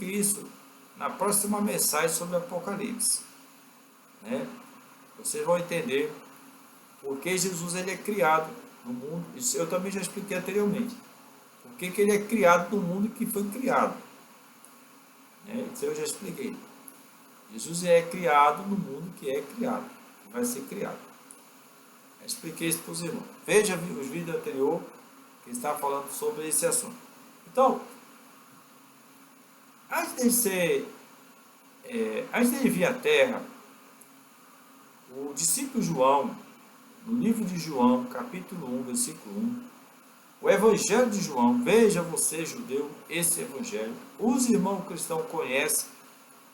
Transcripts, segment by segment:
isso na próxima mensagem sobre Apocalipse, né? Vocês vão entender porque Jesus ele é criado no mundo. Isso eu também já expliquei anteriormente. Por que ele é criado no mundo que foi criado, né? Isso eu já expliquei. Jesus é criado no mundo que é criado, que vai ser criado. Eu expliquei isso para os irmãos. Veja os vídeos anteriores que está falando sobre esse assunto. Então, antes de vir à Terra, o discípulo João, no livro de João, capítulo 1, versículo 1, o Evangelho de João, veja você, judeu, esse Evangelho, os irmãos cristãos conhecem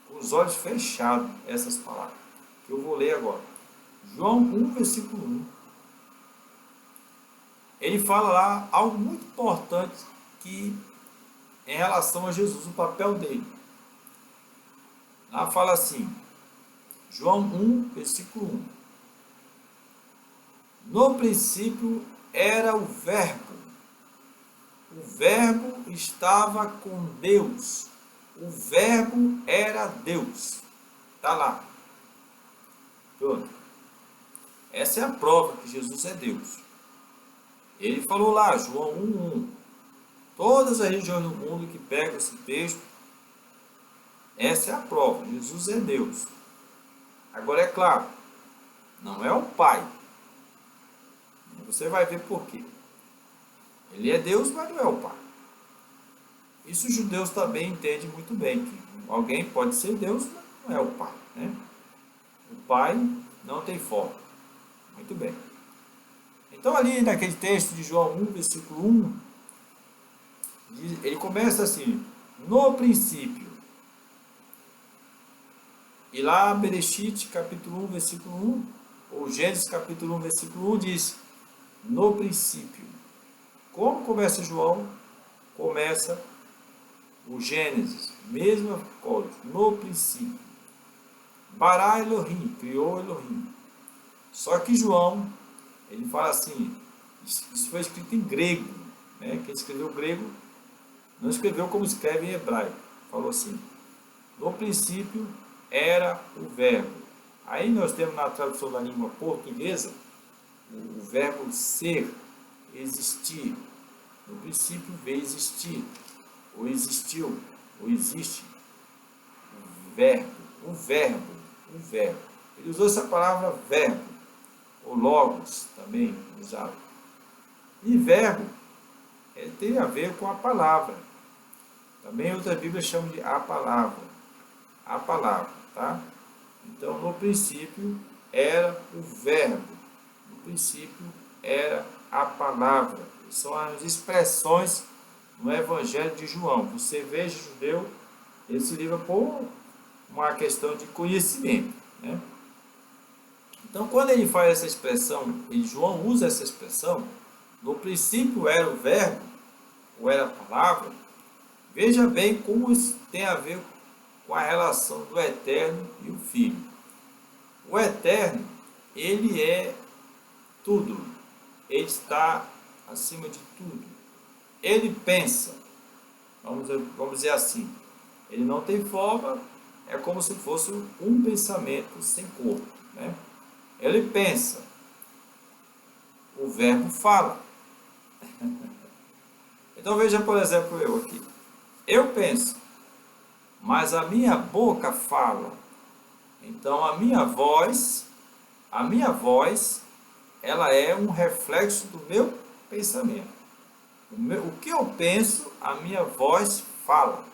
com os olhos fechados essas palavras, que eu vou ler agora. João 1, versículo 1. Ele fala lá algo muito importante que, em relação a Jesus, o papel dele. Lá fala assim, João 1, versículo 1. No princípio era o Verbo estava com Deus, o Verbo era Deus. Está lá. Pronto. Essa é a prova que Jesus é Deus. Ele falou lá, João 1:1. Todas as religiões do mundo que pegam esse texto, essa é a prova. Jesus é Deus. Agora é claro, não é o Pai. Você vai ver por quê. Ele é Deus, mas não é o Pai. Isso os judeus também entendem muito bem, que alguém pode ser Deus, mas não é o Pai, né? O Pai não tem forma. Muito bem. Então ali naquele texto de João 1, versículo 1, ele começa assim, no princípio. E lá, Bereshit, capítulo 1, versículo 1, ou Gênesis, capítulo 1, versículo 1, diz, no princípio. Como começa João? Começa o Gênesis, mesma coisa, no princípio. Bará Elohim, criou Elohim. Só que João, ele fala assim, isso foi escrito em grego, né? Quem escreveu grego não escreveu como escreve em hebraico. Falou assim, no princípio era o verbo. Aí nós temos na tradução da língua portuguesa, o verbo ser, existir. No princípio veio existir, ou existiu, ou existe. O verbo. Ele usou essa palavra verbo, ou logos também usado. E verbo tem a ver com a palavra. Também outras Bíblias chamam de a palavra. A palavra, tá? Então, no princípio era o verbo. No princípio era a palavra. São as expressões no Evangelho de João. Você veja, judeu, esse livro por uma questão de conhecimento, né? Então, quando ele faz essa expressão, e João usa essa expressão, no princípio era o verbo, ou era a palavra, veja bem como isso tem a ver com a relação do Eterno e o Filho. O Eterno, ele é tudo. Ele está acima de tudo. Ele pensa, vamos dizer assim, ele não tem forma, é como se fosse um pensamento sem corpo, né? Ele pensa, o verbo fala. Então veja, por exemplo, eu aqui. Eu penso, mas a minha boca fala. Então a minha voz, ela é um reflexo do meu pensamento. O que eu penso, a minha voz fala,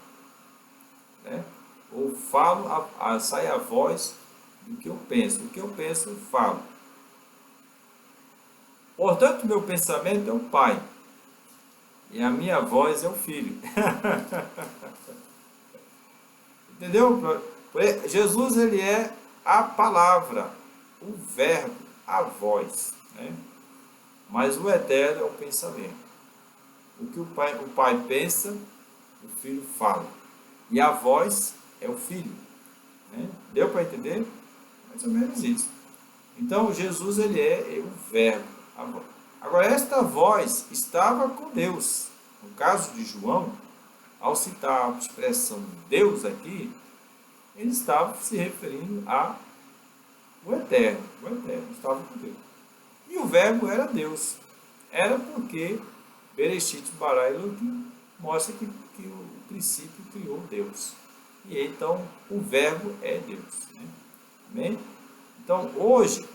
né? Ou falo, sai a voz do que eu penso. O que eu penso, eu falo. Portanto, meu pensamento é o Pai. E a minha voz é o Filho. Entendeu? Jesus, ele é a palavra, o verbo, a voz, né? Mas o eterno é o pensamento. O que o pai pensa, o Filho fala. E a voz é o Filho, né? Deu para entender? Mais ou menos isso. Então, Jesus, ele é o verbo, a voz. Agora, esta voz estava com Deus. No caso de João, ao citar a expressão Deus aqui, ele estava se referindo a o Eterno estava com Deus. E o verbo era Deus. Era porque Bereshit bara Elohim mostra que o princípio criou Deus. E então o verbo é Deus. Né? Amém? Então hoje,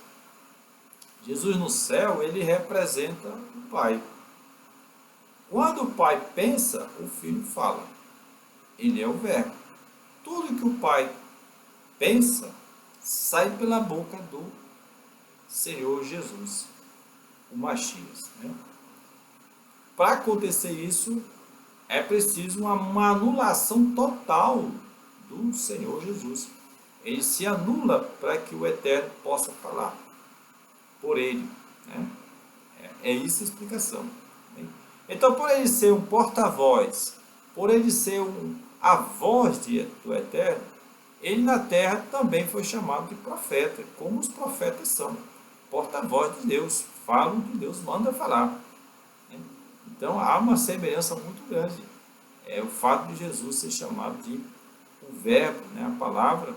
Jesus no céu, ele representa o Pai. Quando o Pai pensa, o Filho fala. Ele é o verbo. Tudo que o Pai pensa sai pela boca do Senhor Jesus, o Messias. Né? Para acontecer isso, é preciso uma anulação total do Senhor Jesus. Ele se anula para que o Eterno possa falar por ele. Né? É isso a explicação. Né? Então, por ele ser um porta-voz, por ele ser a voz do Eterno, ele na terra também foi chamado de profeta, como os profetas são, porta-voz de Deus, falam o que Deus manda falar. Então há uma semelhança muito grande. É o fato de Jesus ser chamado de o verbo, né, a palavra,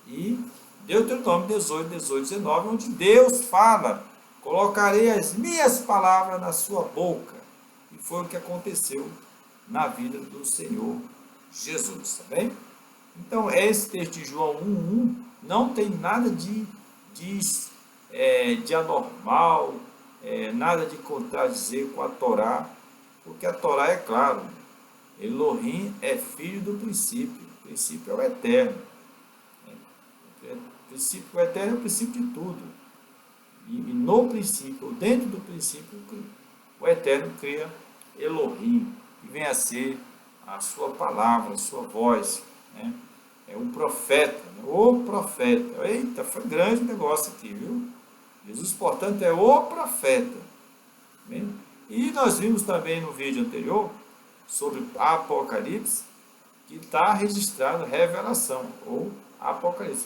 e Deuteronômio 18, 19, onde Deus fala, colocarei as minhas palavras na sua boca. E foi o que aconteceu na vida do Senhor Jesus, tá bem? Então, esse texto de João 1,1 não tem nada de anormal, nada de contradizer com a Torá, porque a Torá é claro, Elohim é filho do princípio, o princípio é o eterno. O eterno é o princípio de tudo. E no princípio, dentro do princípio, o eterno cria Elohim, que vem a ser a sua palavra, a sua voz, né? É um profeta, né? O profeta. Eita, foi grande o negócio aqui, viu? Jesus, portanto, é o profeta. Bem? E nós vimos também no vídeo anterior, sobre Apocalipse, que está registrado Revelação, ou Apocalipse.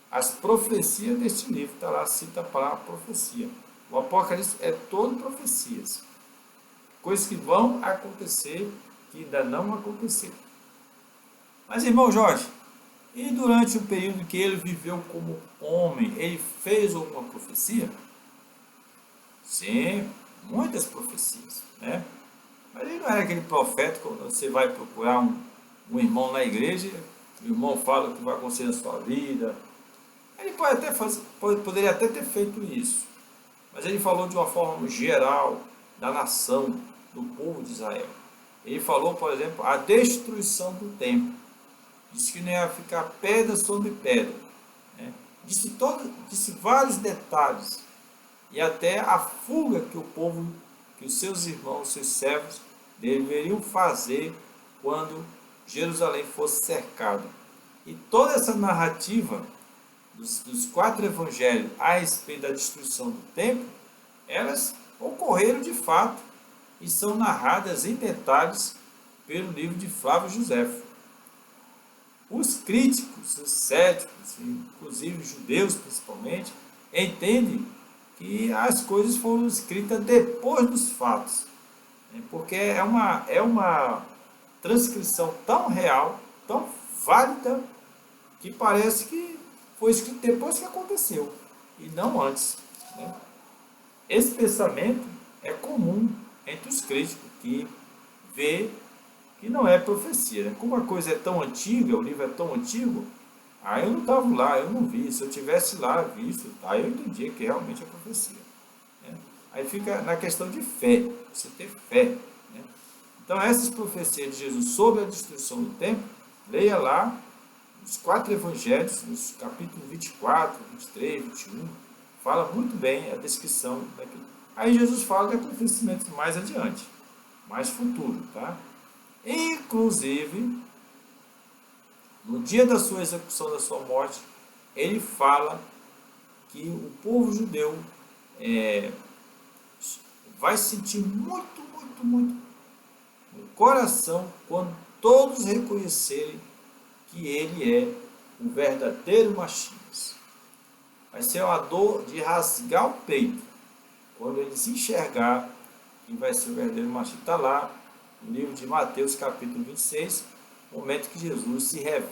As profecias deste livro, está lá, cita a palavra profecia. O Apocalipse é todo profecias. Coisas que vão acontecer, que ainda não aconteceram. Mas, irmão Jorge, e durante o período que ele viveu como homem, ele fez alguma profecia? Sim, muitas profecias, né? Mas ele não era aquele profeta, quando você vai procurar um irmão na igreja, o irmão fala o que vai acontecer na sua vida. Ele poderia até ter feito isso, mas ele falou de uma forma geral da nação, do povo de Israel. Ele falou, por exemplo, a destruição do templo. Disse que não ia ficar pedra sobre pedra. Né? Disse vários detalhes. E até a fuga que o povo, que os seus irmãos, seus servos, deveriam fazer quando Jerusalém fosse cercada. E toda essa narrativa dos 4 evangelhos a respeito da destruição do templo, elas ocorreram de fato e são narradas em detalhes pelo livro de Flávio Joséfo. Os críticos, os céticos, inclusive os judeus principalmente, entendem que as coisas foram escritas depois dos fatos, porque é uma transcrição tão real, tão válida, que parece que foi escrito depois que aconteceu, e não antes. Né? Esse pensamento é comum entre os críticos, que vê que não é profecia. Né? Como a coisa é tão antiga, o livro é tão antigo, aí eu não estava lá, eu não vi. Se eu tivesse lá visto, aí eu entendia que realmente é profecia. Né? Aí fica na questão de fé, você ter fé. Né? Então essas profecias de Jesus sobre a destruição do templo, leia lá os 4 evangelhos, nos capítulos 24, 23, 21, fala muito bem a descrição daquilo. Aí Jesus fala de acontecimentos mais adiante, mais futuro, tá? Inclusive, no dia da sua execução, da sua morte, ele fala que o povo judeu vai sentir muito, muito, muito no coração quando todos reconhecerem que ele é o verdadeiro Messias. Vai ser uma dor de rasgar o peito quando ele se enxergar que vai ser o verdadeiro Messias. Está lá no livro de Mateus, capítulo 26, momento que Jesus se revela